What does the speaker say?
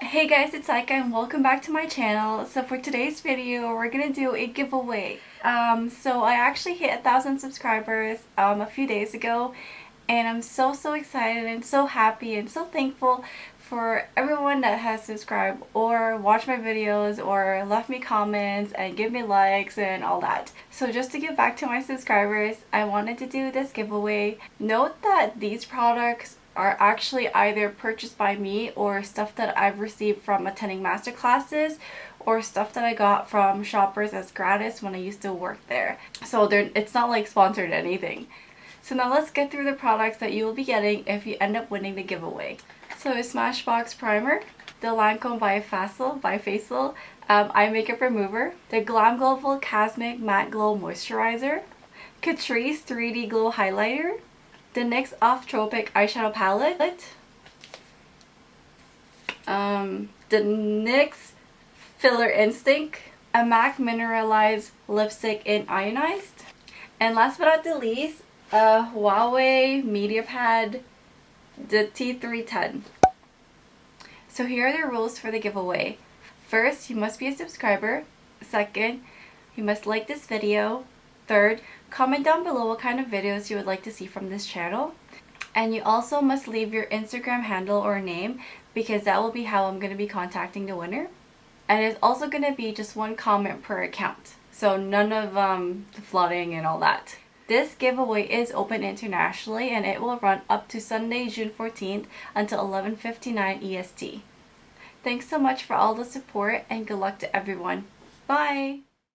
Hey guys, it's Ica and welcome back to my channel. So for today's video, we're gonna do a giveaway. So I actually hit 1,000 subscribers a few days ago, and I'm so excited and so happy and so thankful for everyone that has subscribed or watched my videos or left me comments and give me likes and all that. So just to give back to my subscribers, I wanted to do this giveaway. Note that these products are actually either purchased by me or stuff that I've received from attending master classes or stuff that I got from shoppers as gratis when I used to work there. So it's not like sponsored anything. So now let's get through the products that you will be getting if you end up winning the giveaway. So a Smashbox Primer, the Lancome Bifacial Eye Makeup Remover, the Glam Glow Volcasmic Matte Glow Moisturizer, Catrice 3D Glow Highlighter, the NYX Off Tropic Eyeshadow Palette, the NYX Filler Instinct, a MAC Mineralized Lipstick in Ionized, and last but not the least, a Huawei MediaPad, the T310. So here are the rules for the giveaway. First, you must be a subscriber. Second, you must like this video. Third, comment down below what kind of videos you would like to see from this channel. And you also must leave your Instagram handle or name, because that will be how I'm going to be contacting the winner. And it's also going to be just one comment per account. So none of the flooding and all that. This giveaway is open internationally and it will run up to Sunday, June 14th until 11:59 EST. Thanks so much for all the support and good luck to everyone. Bye!